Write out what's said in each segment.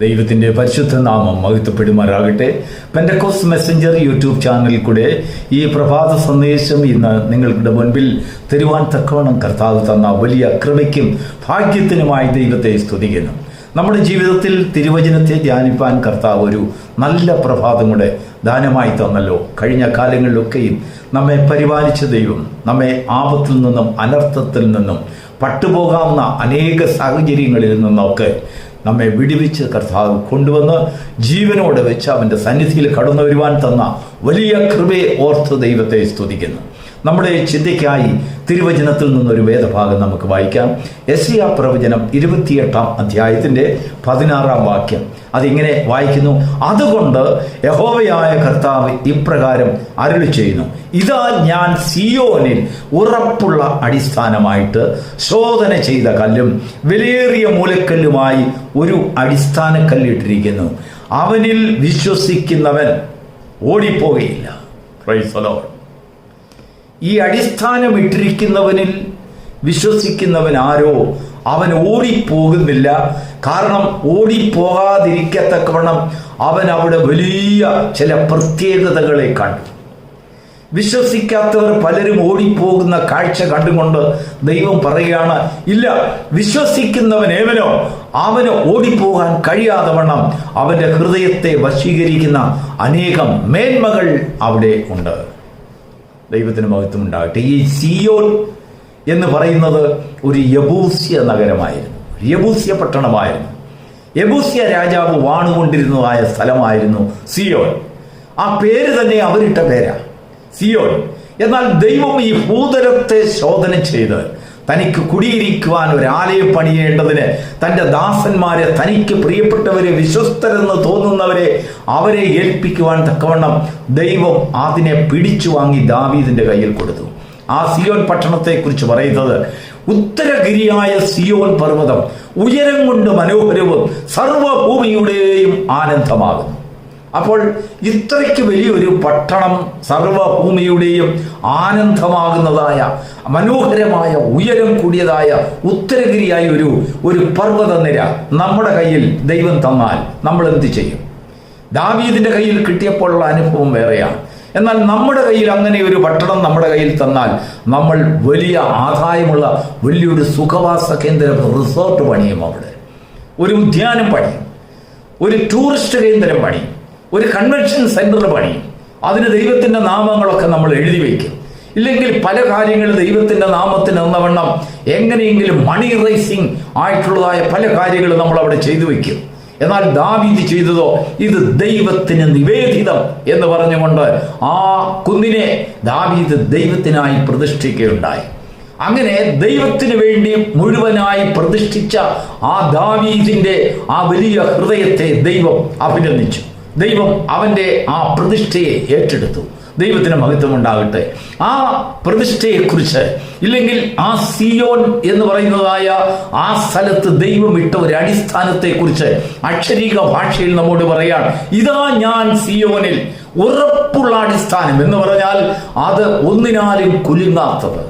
ദൈവത്തിൻ്റെ പരിശുദ്ധ നാമം മഹത്വപ്പെടുമാറാകട്ടെ. പെന്തക്കോസ്റ്റ് മെസ്സഞ്ചർ യൂട്യൂബ് ചാനലിൽ കൂടെ ഈ പ്രഭാത സന്ദേശം ഇന്ന് നിങ്ങളുടെ മുൻപിൽ തരുവാൻ തക്കവണ്ണം കർത്താവ് തന്ന വലിയ കൃപയ്ക്കും ഭാഗ്യത്തിനുമായി ദൈവത്തെ സ്തുതിക്കുന്നു. നമ്മുടെ ജീവിതത്തിൽ തിരുവചനത്തെ ധ്യാനിപ്പാൻ കർത്താവ് ഒരു നല്ല പ്രഭാതം കൂടെ ദാനമായി തന്നല്ലോ. കഴിഞ്ഞ കാലങ്ങളിലൊക്കെയും നമ്മെ പരിപാലിച്ച ദൈവം നമ്മെ ആപത്തിൽ നിന്നും അനർത്ഥത്തിൽ നിന്നും പട്ടുപോകാവുന്ന അനേക സാഹചര്യങ്ങളിൽ നിന്നൊക്കെ നമ്മെ വിടുവിച്ച് കർത്താവ് കൊണ്ടുവന്ന് ജീവനോടെ വെച്ച് അവൻ്റെ സന്നിധിയിൽ കടന്നു വരുവാൻ തന്ന വലിയ കൃപയെ ഓർത്ത് ദൈവത്തെ സ്തുതിക്കുന്നു. നമ്മുടെ ചിന്തയ്ക്കായി തിരുവചനത്തിൽ നിന്നൊരു വേദഭാഗം നമുക്ക് വായിക്കാം. യെശയ്യാ പ്രവചനം 28-ാം അധ്യായത്തിൻ്റെ 16-ാം വാക്യം. അതിങ്ങനെ വായിക്കുന്നു: അതുകൊണ്ട് യഹോവയായ കർത്താവ് ഇപ്രകാരം അരുളി ചെയ്യുന്നു, ഇതാ ഞാൻ സിയോനിൽ ഉറപ്പുള്ള അടിസ്ഥാനമായിട്ട് ശോധന ചെയ്ത കല്ലും വിലയേറിയ മൂലക്കല്ലുമായി ഒരു അടിസ്ഥാന കല്ലിട്ടിരിക്കുന്നു. അവനിൽ വിശ്വസിക്കുന്നവൻ ഓടിപ്പോകയില്ല. Praise the Lord. ഈ അടിസ്ഥാനം ഇട്ടിരിക്കുന്നവനിൽ വിശ്വസിക്കുന്നവൻ ആരോ അവൻ ഓടിപ്പോകുന്നില്ല. കാരണം ഓടിപ്പോകാതിരിക്കത്തക്കവണ്ണം അവൻ അവിടെ വലിയ ചില പ്രത്യേകതകളെ കണ്ടു. വിശ്വസിക്കാത്തവർ പലരും ഓടിപ്പോകുന്ന കാഴ്ച കണ്ടുകൊണ്ട് ദൈവം പറയുകയാണ്, ഇല്ല, വിശ്വസിക്കുന്നവൻ ഏവനോ അവന് ഓടിപ്പോകാൻ കഴിയാതെ വണ്ണം അവൻ്റെ ഹൃദയത്തെ വശീകരിക്കുന്ന അനേകം മേന്മകൾ അവിടെ ഉണ്ട്. ദൈവത്തിന് മഹത്വം ഉണ്ടാകട്ടെ. ഈ സിയോൻ എന്ന് പറയുന്നത് ഒരു യബൂസ്യ നഗരമായിരുന്നു, യബൂസ്യ പട്ടണമായിരുന്നു. യബൂസ്യ രാജാവ് വാണുകൊണ്ടിരുന്നതായ സ്ഥലമായിരുന്നു സിയോൻ. ആ പേര് തന്നെ അവരിട്ട പേരാ, സിയോൻ. എന്നാൽ ദൈവം ഈ ഭൂതലത്തെ ശോധന ചെയ്ത് തനിക്ക് കുടിയിരിക്കുവാൻ ഒരു ആലയം പണിയേണ്ടതിന് തൻ്റെ ദാസന്മാരെ, തനിക്ക് പ്രിയപ്പെട്ടവരെ, വിശ്വസ്തരെന്ന് തോന്നുന്നവരെ അവരെ ഏൽപ്പിക്കുവാൻ തക്കവണ്ണം ദൈവം അതിനെ പിടിച്ചു വാങ്ങി ദാവീദിന്റെ കയ്യിൽ കൊടുത്തു. ആ സിയോൻ പട്ടണത്തെക്കുറിച്ച് പറയുന്നത്, ഉത്തരഗിരിയായ സിയോൻ പർവ്വതം ഉയരം കൊണ്ട് മനോഹരവും സർവഭൂമിയുടെയും ആനന്ദമാകുന്നു. അപ്പോൾ ഇത്രയ്ക്ക് വലിയൊരു പട്ടണം, സർവഭൂമിയുടെയും ആനന്ദമാകുന്നതായ മനോഹരമായ ഉയരം കൂടിയതായ ഉത്തരഗിരിയായ ഒരു പർവ്വത നിര നമ്മുടെ കയ്യിൽ ദൈവം തന്നാൽ നമ്മൾ എന്ത് ചെയ്യും? ദാവീദിന്റെ കയ്യിൽ കിട്ടിയപ്പോഴുള്ള അനുഭവം വേറെയാണ്. എന്നാൽ നമ്മുടെ കയ്യിൽ അങ്ങനെ ഒരു പട്ടണം നമ്മുടെ കയ്യിൽ തന്നാൽ നമ്മൾ വലിയ ആദായമുള്ള വലിയൊരു സുഖവാസ കേന്ദ്രം, റിസോർട്ട് പണിയും, അവിടെ ഒരു ഉദ്യാനം പണിയും, ഒരു ടൂറിസ്റ്റ് കേന്ദ്രം പണിയും, ഒരു കൺവെൻഷൻ സെന്റർ പണിയും. അതിന് ദൈവത്തിൻ്റെ നാമങ്ങളൊക്കെ നമ്മൾ എഴുതി വയ്ക്കും. ഇല്ലെങ്കിൽ പല കാര്യങ്ങൾ ദൈവത്തിൻ്റെ നാമത്തിന് എന്നവണ്ണം എങ്ങനെയെങ്കിലും മണി റൈസിങ് ആയിട്ടുള്ളതായ പല കാര്യങ്ങളും നമ്മൾ അവിടെ ചെയ്തു വയ്ക്കും. എന്നാൽ ദാവീദ് ചെയ്തതോ, ഇത് ദൈവത്തിന് നിവേദിതം എന്ന് പറഞ്ഞുകൊണ്ട് ആ കുന്നിനെ ദാവീദ് ദൈവത്തിനായി പ്രതിഷ്ഠിക്കുകയുണ്ടായി. അങ്ങനെ ദൈവത്തിന് വേണ്ടി മുഴുവനായി പ്രതിഷ്ഠിച്ച ആ ദാവീദിന്റെ ആ വലിയ ഹൃദയത്തെ ദൈവം അഭിനന്ദിച്ചു. ദൈവം അവന്റെ ആ പ്രതിഷ്ഠയെ ഏറ്റെടുത്തു. ദൈവത്തിന് മഹത്വം ഉണ്ടാകട്ടെ. ആ പ്രതിഷ്ഠയെക്കുറിച്ച്, ഇല്ലെങ്കിൽ ആ സിയോൻ എന്ന് പറയുന്നതായ ആ സ്ഥലത്ത് ദൈവം ഇട്ട ഒരു അടിസ്ഥാനത്തെക്കുറിച്ച് അക്ഷരീക ഭാഷയിൽ നമ്മോട് പറയാൻ, ഇതാ ഞാൻ സിയോനിൽ ഉറപ്പുള്ള അടിസ്ഥാനം എന്ന് പറഞ്ഞാൽ അത് ഒന്നിനാലും കുലുങ്ങാത്തത്.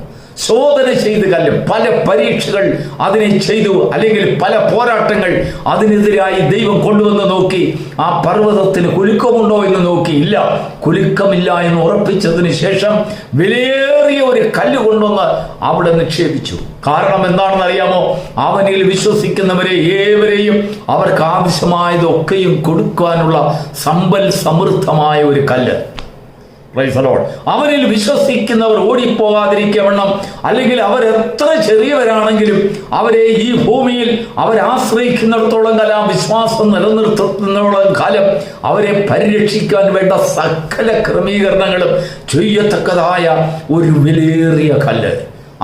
ശോധന ചെയ്ത് കല്ലും പല പരീക്ഷകൾ അതിനെ ചെയ്തു, അല്ലെങ്കിൽ പല പോരാട്ടങ്ങൾ അതിനെതിരായി ദൈവം കൊണ്ടുവന്ന് നോക്കി. ആ പർവ്വതത്തിന് കുലുക്കമുണ്ടോ എന്ന് നോക്കി, ഇല്ല, കുലുക്കമില്ല എന്ന് ഉറപ്പിച്ചതിന് ശേഷം വിലയേറിയ ഒരു കല്ല് കൊണ്ടുവന്ന് അവിടെ നിക്ഷേപിച്ചു. കാരണം എന്താണെന്ന് അറിയാമോ? അവനിൽ വിശ്വസിക്കുന്നവരെ ഏവരെയും അവർക്ക് ആവശ്യമായതൊക്കെയും കൊടുക്കാനുള്ള സമ്പൽ സമൃദ്ധമായ ഒരു കല്ല്. അവനിൽ വിശ്വസിക്കുന്നവർ ഓടിപ്പോകാതിരിക്കവണ്ണം, അല്ലെങ്കിൽ അവരെത്ര ചെറിയവരാണെങ്കിലും അവരെ ഈ ഭൂമിയിൽ അവരാശ്രയിക്കുന്നിടത്തോളം കാലം, വിശ്വാസം നിലനിർത്തുന്നിടത്തോളം കാലം അവരെ പരിരക്ഷിക്കാൻ വേണ്ട സകല ക്രമീകരണങ്ങളും ചെയ്യത്തക്കതായ ഒരു വിലയേറിയ കല്ല്.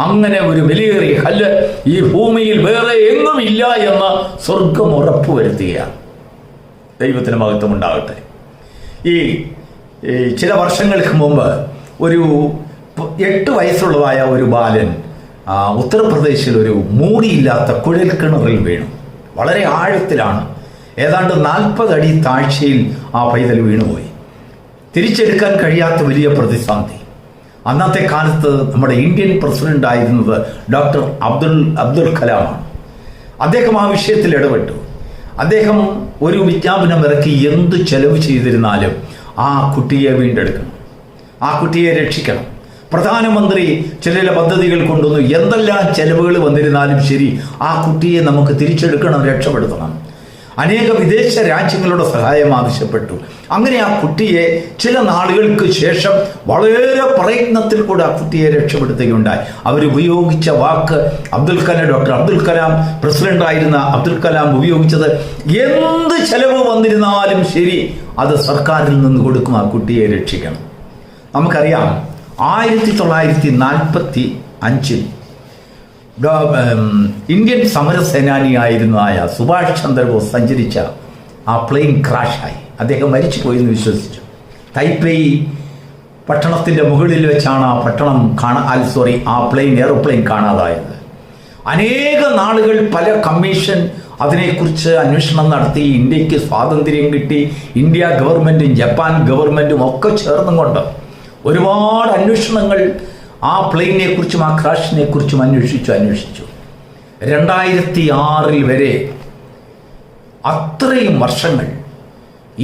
അങ്ങനെ ഒരു വിലയേറിയ കല്ല് ഈ ഭൂമിയിൽ വേറെ എങ്ങും ഇല്ല എന്ന് സ്വർഗം ഉറപ്പുവരുത്തുകയാണ്. ദൈവത്തിന് മഹത്വം ഉണ്ടാകട്ടെ. ഈ ചില വർഷങ്ങൾക്ക് മുമ്പ് ഒരു 8 വയസ്സുള്ളതായ ഒരു ബാലൻ ഉത്തർപ്രദേശിൽ ഒരു മൂടിയില്ലാത്ത കുഴൽക്കിണറിൽ വീണു. വളരെ ആഴത്തിലാണ്, ഏതാണ്ട് 40 അടി താഴ്ചയിൽ ആ പൈതൽ വീണുപോയി. തിരിച്ചെടുക്കാൻ കഴിയാത്ത വലിയ പ്രതിസന്ധി. അന്നത്തെ കാലത്ത് നമ്മുടെ ഇന്ത്യൻ പ്രസിഡന്റ് ആയിരുന്നത് ഡോക്ടർ അബ്ദുൽ കലാമാണ്. അദ്ദേഹം ആ വിഷയത്തിൽ ഇടപെട്ടു. അദ്ദേഹം ഒരു വിജ്ഞാപനം ഇറക്കി, എന്ത് ചെലവ് ചെയ്തിരുന്നാലും ആ കുട്ടിയെ വീണ്ടെടുക്കണം, ആ കുട്ടിയെ രക്ഷിക്കണം. പ്രധാനമന്ത്രി ചില പദ്ധതികൾ കൊണ്ടുവന്നു, എന്തെല്ലാം ചെലവുകൾ വന്നിരുന്നാലും ശരി ആ കുട്ടിയെ നമുക്ക് തിരിച്ചെടുക്കണം, രക്ഷപ്പെടുത്തണം. അനേക വിദേശ രാജ്യങ്ങളുടെ സഹായം ആവശ്യപ്പെട്ടു. അങ്ങനെ ആ കുട്ടിയെ ചില നാളുകൾക്ക് ശേഷം വളരെ പ്രയത്നത്തിൽ കൂടെ ആ കുട്ടിയെ രക്ഷപ്പെടുത്തുകയുണ്ടായി. അവരുപയോഗിച്ച വാക്ക് ഡോക്ടർ അബ്ദുൽ കലാം, പ്രസിഡന്റായിരുന്ന അബ്ദുൽ കലാം ഉപയോഗിച്ചത്, എന്ത് ചെലവ് വന്നിരുന്നാലും ശരി അത് സർക്കാരിൽ നിന്ന് കൊടുക്കും, ആ കുട്ടിയെ രക്ഷിക്കണം. നമുക്കറിയാം 1945 ഇന്ത്യൻ സമരസേനാനിയായിരുന്നതായ സുഭാഷ് ചന്ദ്രബോസ് സഞ്ചരിച്ച ആ പ്ലെയിൻ ക്രാഷായി. അദ്ദേഹം മരിച്ചു പോയെന്ന് വിശ്വസിച്ചു. തൈപ്പേയി പട്ടണത്തിൻ്റെ മുകളിൽ വെച്ചാണ് ആ എയർപ്ലെയിൻ കാണാതായത്. അനേക നാളുകൾ പല കമ്മീഷൻ അതിനെക്കുറിച്ച് അന്വേഷണം നടത്തി. ഇന്ത്യക്ക് സ്വാതന്ത്ര്യം കിട്ടി. ഇന്ത്യ ഗവൺമെൻറ്റും ജപ്പാൻ ഗവൺമെൻറ്റും ഒക്കെ ചേർന്നുകൊണ്ട് ഒരുപാട് അന്വേഷണങ്ങൾ ആ പ്ലെയിനെ കുറിച്ചും ആ ക്രാഷിനെ കുറിച്ചും അന്വേഷിച്ചു. 2006 വരെ അത്രയും വർഷങ്ങൾ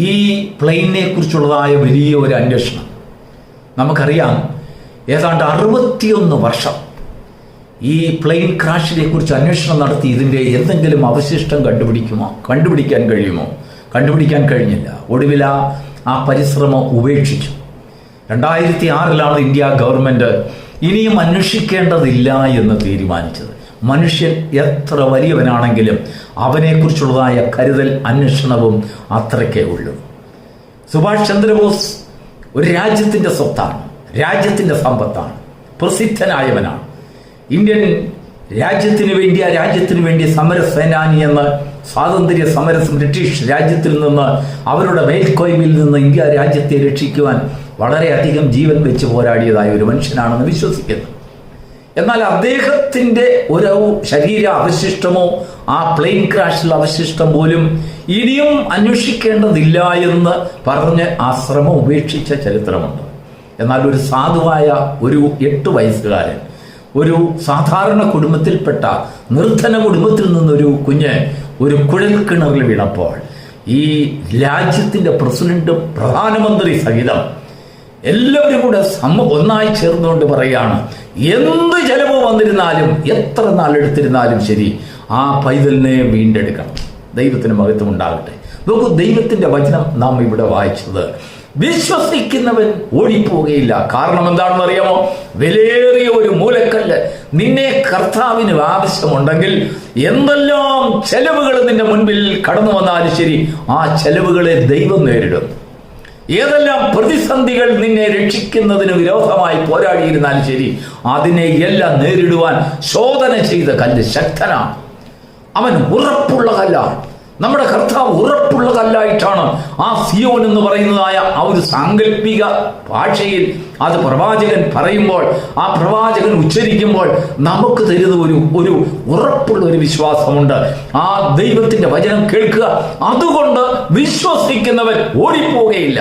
ഈ പ്ലെയിനെ കുറിച്ചുള്ളതായ വലിയ ഒരു അന്വേഷണം. നമുക്കറിയാം, ഏതാണ്ട് 61 വർഷം ഈ പ്ലെയിൻ ക്രാഷിനെ കുറിച്ച് അന്വേഷണം നടത്തി. ഇതിൻ്റെ എന്തെങ്കിലും അവശിഷ്ടം കണ്ടുപിടിക്കാൻ കഴിയുമോ? കണ്ടുപിടിക്കാൻ കഴിഞ്ഞില്ല. ഒടുവിൽ ആ പരിശ്രമം ഉപേക്ഷിച്ചു. 2006 ഇന്ത്യ ഗവൺമെൻറ് ഇനിയും അന്വേഷിക്കേണ്ടതില്ല എന്ന് തീരുമാനിച്ചത്. മനുഷ്യൻ എത്ര വലിയവനാണെങ്കിലും അവനെക്കുറിച്ചുള്ളതായ കരുതൽ അന്വേഷണവും അത്രയ്ക്കേ ഉള്ളൂ. സുഭാഷ് ചന്ദ്രബോസ് ഒരു രാജ്യത്തിൻ്റെ സ്വത്താണ്, രാജ്യത്തിൻ്റെ സമ്പത്താണ്, പ്രസിദ്ധനായവനാണ്. ഇന്ത്യൻ രാജ്യത്തിന് വേണ്ടി സമരസേനാനി എന്ന് സ്വാതന്ത്ര്യ സമരം ബ്രിട്ടീഷ് രാജ്യത്തിൽ നിന്ന്, അവരുടെ മേൽക്കോയ്മയിൽ നിന്ന് ഇന്ത്യ രാജ്യത്തെ രക്ഷിക്കുവാൻ വളരെയധികം ജീവൻ വെച്ച് പോരാടിയതായ ഒരു മനുഷ്യനാണെന്ന് വിശ്വസിക്കുന്നു. എന്നാൽ അദ്ദേഹത്തിൻ്റെ ഒരു ശരീര അവശിഷ്ടമോ ആ പ്ലെയിൻ ക്രാഷിൽ അവശിഷ്ടം പോലും ഇനിയും അന്വേഷിക്കേണ്ടതില്ല എന്ന് പറഞ്ഞ് ആ ശ്രമം ഉപേക്ഷിച്ച ചരിത്രമുണ്ട്. എന്നാൽ ഒരു സാധുവായ ഒരു 8 വയസ്സുകാരൻ, ഒരു സാധാരണ കുടുംബത്തിൽപ്പെട്ട നിർധന കുടുംബത്തിൽ നിന്നൊരു കുഞ്ഞ് ഒരു കുഴൽക്കിണറിൽ വീണപ്പോൾ ഈ രാജ്യത്തിൻ്റെ പ്രസിഡന്റും പ്രധാനമന്ത്രി സഹിതം എല്ലാവരും കൂടെ ഒന്നായി ചേർന്നുകൊണ്ട് പറയുകയാണ്, എന്ത് ചെലവ് വന്നിരുന്നാലും എത്ര നാളെടുത്തിരുന്നാലും ശരി ആ പൈതലിനെ വീണ്ടെടുക്കണം. ദൈവത്തിന് മഹത്വം ഉണ്ടാകട്ടെ. നോക്കൂ, ദൈവത്തിൻ്റെ വചനം നാം ഇവിടെ വായിച്ചത്, വിശ്വസിക്കുന്നവൻ ഓടിപ്പോകുകയില്ല. കാരണം എന്താണെന്ന് അറിയാമോ? വിലയേറിയ ഒരു മൂലക്കല്ല് നിന്നെ കർത്താവിന് ആവശ്യമുണ്ടെങ്കിൽ എന്തെല്ലാം ചെലവുകൾ നിന്റെ മുൻപിൽ കടന്നു വന്നാലും ശരി ആ ചെലവുകളെ ദൈവം നേരിടും. ഏതെല്ലാം പ്രതിസന്ധികൾ നിന്നെ രക്ഷിക്കുന്നതിന് വിരോധമായി പോരാടിയിരുന്നാലും ശരി അതിനെ എല്ലാം നേരിടുവാൻ ശോധന ചെയ്ത കല്ല് ശക്തനാണ്. അവൻ ഉറപ്പുള്ള കല്ലാണ്. നമ്മുടെ കർത്താവ് ഉറപ്പുള്ള കല്ലായിട്ടാണ് ആ സിയോൻ എന്ന് പറയുന്നതായ ആ ഒരു സാങ്കല്പിക ഭാഷയിൽ അത് പ്രവാചകൻ പറയുമ്പോൾ, ആ പ്രവാചകൻ ഉച്ചരിക്കുമ്പോൾ നമുക്ക് തരുന്ന ഒരു ഉറപ്പുള്ള ഒരു വിശ്വാസമുണ്ട്. ആ ദൈവത്തിന്റെ വചനം കേൾക്കുക. അതുകൊണ്ട് വിശ്വസിക്കുന്നവൻ ഓടിപ്പോകുകയില്ല.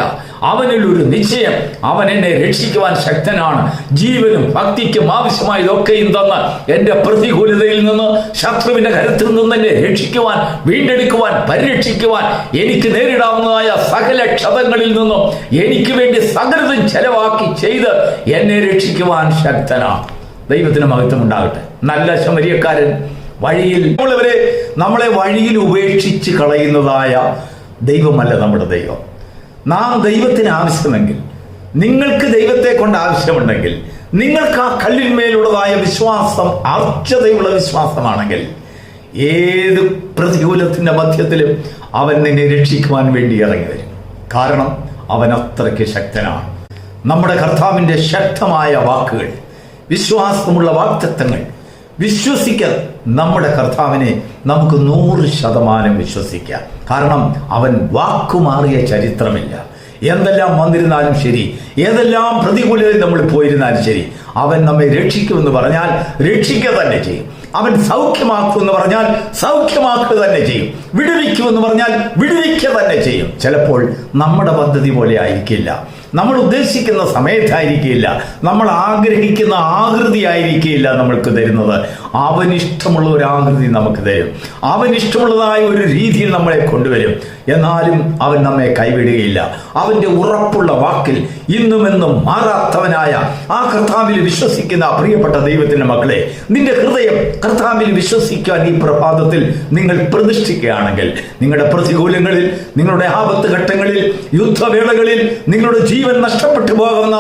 അവനിൽ ഒരു നിശ്ചയം, അവൻ എന്നെ രക്ഷിക്കുവാൻ ശക്തനാണ്. ജീവനും ഭക്തിക്കും ആവശ്യമായതൊക്കെയും തന്ന് എന്റെ പ്രതികൂലതയിൽ നിന്ന്, ശത്രുവിന്റെ കരുത്തിൽ നിന്ന് എന്നെ രക്ഷിക്കുവാൻ, വീണ്ടെടുക്കുവാൻ, പരിരക്ഷിക്കുവാൻ, എനിക്ക് നേരിടാവുന്നതായ സകല ക്ഷതങ്ങളിൽ നിന്നും എനിക്ക് വേണ്ടി സകലതും ചെലവാക്കി ചെയ്ത് എന്നെ രക്ഷിക്കുവാൻ ശക്തനാണ്. ദൈവത്തിന് മഹത്വം ഉണ്ടാകട്ടെ. നല്ല ശമരിയക്കാരൻ വഴിയിൽ നമ്മളെ വഴിയിൽ ഉപേക്ഷിച്ച് കളയുന്നതായ ദൈവമല്ല നമ്മുടെ ദൈവം. നാം ദൈവത്തിന് ആവശ്യമെങ്കിൽ, നിങ്ങൾക്ക് ദൈവത്തെ കൊണ്ട് ആവശ്യമുണ്ടെങ്കിൽ, നിങ്ങൾക്ക് ആ കല്ലിന്മേലുള്ളതായ വിശ്വാസം അർച്ചതയുള്ള വിശ്വാസമാണെങ്കിൽ ഏത് പ്രതികൂലത്തിന്റെ മധ്യത്തിലും അവൻ നിന്നെ രക്ഷിക്കുവാൻ വേണ്ടി ഇറങ്ങി വരും. കാരണം അവൻ അത്രയ്ക്ക് ശക്തനാണ്. നമ്മുടെ കർത്താവിൻ്റെ ശക്തമായ വാക്കുകൾ, വിശ്വാസമുള്ള വാഗ്ദത്തങ്ങൾ വിശ്വസിക്കാൻ നമ്മുടെ കർത്താവിനെ നമുക്ക് 100% വിശ്വസിക്കാം. കാരണം അവൻ വാക്കുമാറിയ ചരിത്രമില്ല. എന്തെല്ലാം വന്നിരുന്നാലും ശരി, ഏതെല്ലാം പ്രതികൂലതയിൽ നമ്മൾ പോയിരുന്നാലും ശരി, അവൻ നമ്മെ രക്ഷിക്കുമെന്ന് പറഞ്ഞാൽ രക്ഷിക്കുക തന്നെ ചെയ്യും. അവൻ സൗഖ്യമാക്കുമെന്ന് പറഞ്ഞാൽ സൗഖ്യമാക്കുക തന്നെ ചെയ്യും. വിടുവിക്കുമെന്ന് പറഞ്ഞാൽ വിടുവിക്കുക തന്നെ ചെയ്യും. ചിലപ്പോൾ നമ്മുടെ പദ്ധതി പോലെ ആയിരിക്കില്ല, നമ്മൾ ഉദ്ദേശിക്കുന്ന സമയത്തായിരിക്കില്ല, നമ്മൾ ആഗ്രഹിക്കുന്ന ആകൃതി ആയിരിക്കില്ല നമ്മൾക്ക് തരുന്നത്. അവനിഷ്ടമുള്ള ഒരു ആകൃതി നമുക്ക് തരും. അവനിഷ്ടമുള്ളതായ ഒരു രീതിയിൽ നമ്മളെ കൊണ്ടുവരും. എന്നാലും അവൻ നമ്മെ കൈവിടുകയില്ല. അവന്റെ ഉറപ്പുള്ള വാക്കിൽ ഇന്നുമെന്നും മാറാത്തവനായ ആ കർത്താവിൽ വിശ്വസിക്കുന്ന പ്രിയപ്പെട്ട ദൈവത്തിന്റെ മക്കളെ, നിന്റെ ഹൃദയം കർത്താവിൽ വിശ്വസിക്കാൻ ഈ പ്രഭാതത്തിൽ നിങ്ങൾ പ്രതിഷ്ഠിക്കുകയാണെങ്കിൽ, നിങ്ങളുടെ പ്രതികൂലങ്ങളിൽ, നിങ്ങളുടെ ആപത്ത് ഘട്ടങ്ങളിൽ, യുദ്ധവേളകളിൽ, നിങ്ങളുടെ ജീവൻ നഷ്ടപ്പെട്ടു പോകുന്ന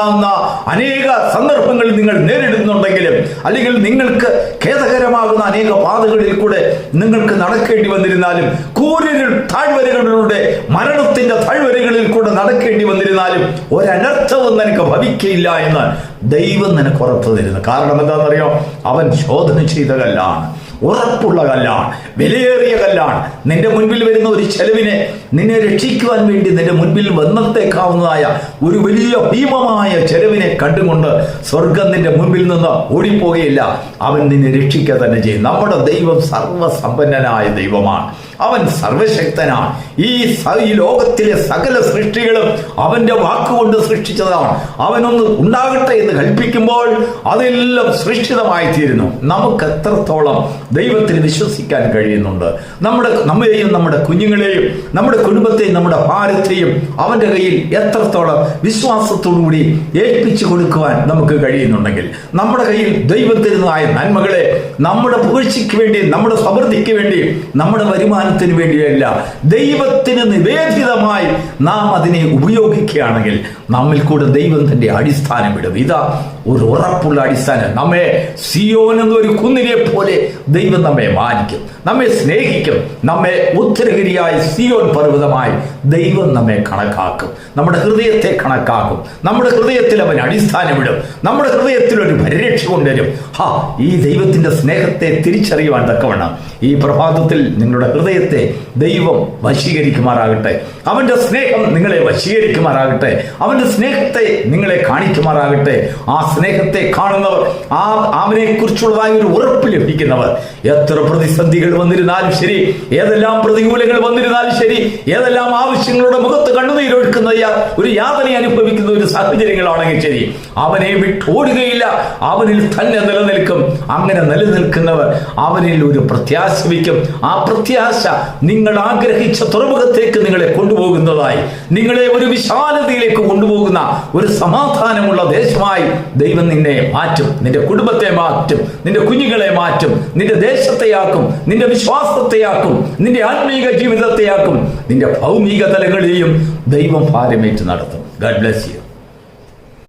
അനേക സന്ദർഭങ്ങളിൽ നിങ്ങൾ നേരിടുന്നുണ്ടെങ്കിലും, അല്ലെങ്കിൽ നിങ്ങൾക്ക് ഖേദകരമാകുന്ന അനേക പാതകളിൽ കൂടെ നിങ്ങൾക്ക് നടക്കേണ്ടി വന്നിരുന്നാലും, കൂരിരുൾ താഴ്വരകളിലൂടെ മരണത്തിന്റെ താഴ്വരകളിൽ കൂടെ നടക്കേണ്ടി വന്നിരുന്നാലും ഒരനർത്ഥവും നിനക്ക് ഭവിക്കയില്ല എന്ന് ദൈവം നിനക്ക് ഉറപ്പ് തരുന്നു. കാരണം എന്താണെന്നറിയോ? അവൻ ശോധന ചെയ്ത കല്ലാണ്, ഉറപ്പുള്ള കല്ലാണ്, വിലയേറിയ കല്ലാണ്. നിന്റെ മുൻപിൽ വരുന്ന ഒരു ചെലവിനെ നിന്നെ രക്ഷിക്കുവാൻ വേണ്ടി നിന്റെ മുൻപിൽ വന്നെത്തേക്കാവുന്നതായ ഒരു വലിയ ഭീമമായ ചെലവിനെ കണ്ടുകൊണ്ട് സ്വർഗം നിന്റെ മുൻപിൽ നിന്ന് ഓടിപ്പോകുകയില്ല. അവൻ നിന്നെ രക്ഷിക്കുക തന്നെ ചെയ്യും. നമ്മുടെ ദൈവം സർവസമ്പന്നനായ ദൈവമാണ്. അവൻ സർവശക്തനാണ്. ഈ ലോകത്തിലെ സകല സൃഷ്ടികളും അവന്റെ വാക്കുകൊണ്ട് സൃഷ്ടിച്ചതാണ്. അവനൊന്ന് ഉണ്ടാകട്ടെ എന്ന് കൽപ്പിക്കുമ്പോൾ അതെല്ലാം സൃഷ്ടിതമായി തീരുന്നു. നമുക്ക് എത്രത്തോളം ദൈവത്തിൽ വിശ്വസിക്കാൻ കഴിയുന്നുണ്ട്? നമ്മെയും നമ്മുടെ കുഞ്ഞുങ്ങളെയും നമ്മുടെ കുടുംബത്തെയും നമ്മുടെ ഭാരത്തെയും അവന്റെ കയ്യിൽ എത്രത്തോളം വിശ്വാസത്തോടുകൂടി ഏൽപ്പിച്ചു കൊടുക്കുവാൻ നമുക്ക് കഴിയുന്നുണ്ടെങ്കിൽ, നമ്മുടെ കയ്യിൽ ദൈവം തരുന്നതായ നന്മകളെ നമ്മുടെ പുകഴ്ചയ്ക്ക് വേണ്ടി, നമ്മുടെ സമൃദ്ധിക്ക് വേണ്ടി, നമ്മുടെ വരുമാനത്തിന് വേണ്ടിയല്ല, ദൈവത്തിന് നിവേദിതമായി നാം അതിനെ ഉപയോഗിക്കുകയാണെങ്കിൽ നമ്മിൽ കൂടെ ദൈവം തന്റെ അടിസ്ഥാനം ഇടും. ഇതാ ഒരു ഉറപ്പുള്ള അടിസ്ഥാനം. നമ്മെ സിയോൻ എന്നൊരു കുന്നിനെ പോലെ ദൈവം നമ്മെ മാനിക്കും, നമ്മെ സ്നേഹിക്കും. നമ്മെ ഉത്തരഗിരിയായ സിയോൻ പർവ്വതമായി ദൈവം നമ്മെ കണക്കാക്കും. നമ്മുടെ ഹൃദയത്തെ കണക്കാക്കും. നമ്മുടെ ഹൃദയത്തിൽ അവൻ അടിസ്ഥാനമിടും. നമ്മുടെ ഹൃദയത്തിൽ ഒരു പരിരക്ഷ കൊണ്ടുവരും. ഈ ദൈവത്തിന്റെ സ്നേഹത്തെ തിരിച്ചറിയുവാൻ തക്കവണ്ണം ഈ പ്രഭാതത്തിൽ നിങ്ങളുടെ ഹൃദയത്തെ ദൈവം വശീകരിക്കുമാറാകട്ടെ. അവന്റെ സ്നേഹം നിങ്ങളെ വശീകരിക്കുമാറാകട്ടെ. അവന്റെ സ്നേഹത്തെ നിങ്ങളെ കാണിക്കുമാറാകട്ടെ. ആ സ്നേഹത്തെ കാണുന്നവർ, അവനെ കുറിച്ചുള്ളതായ ഒരു ഉറപ്പ് ലഭിക്കുന്നവർ, എത്ര പ്രതിസന്ധികൾ വന്നിരുന്നാലും ശരി, ഏതെല്ലാം പ്രതികൂലങ്ങൾ വന്നിരുന്നാലും ശരി, ഏതെല്ലാം ആവശ്യങ്ങളുടെ മുഖത്ത് കണ്ണുനീരൊഴുക്കുന്ന ഒരു യാതന അനുഭവിക്കുന്ന ഒരു സാഹചര്യങ്ങളാണെങ്കിൽ ശരി, അവനെ വിട്ടോടുകയില്ല. അവനിൽ തന്നെ നിലനിൽക്കും. അങ്ങനെ നിലനിൽക്കുന്നവർ അവനിൽ ഒരു പ്രത്യാശ വയ്ക്കും. ആ പ്രത്യാശ നിങ്ങൾ ആഗ്രഹിച്ച തുറമുഖത്തേക്ക് നിങ്ങളെ കൊണ്ടുപോകുന്നതായി, നിങ്ങളെ ഒരു വിശാലതയിലേക്ക് കൊണ്ടുപോകുന്ന ഒരു സമാധാനമുള്ള ദേശമായി ദൈവം നിന്നെ മാറ്റും. നിന്റെ കുടുംബത്തെ മാറ്റും, നിന്റെ കുഞ്ഞുങ്ങളെ മാറ്റും, നിന്റെ ദേശത്തെയാക്കും, നിന്റെ വിശ്വാസത്തെയാക്കും, നിന്റെ ആത്മീക ജീവിതത്തെയാക്കും, നിന്റെ ഭൗമിക തലങ്ങളെയും ദൈവം ഭാരമേറ്റ് നടത്തും. God bless you.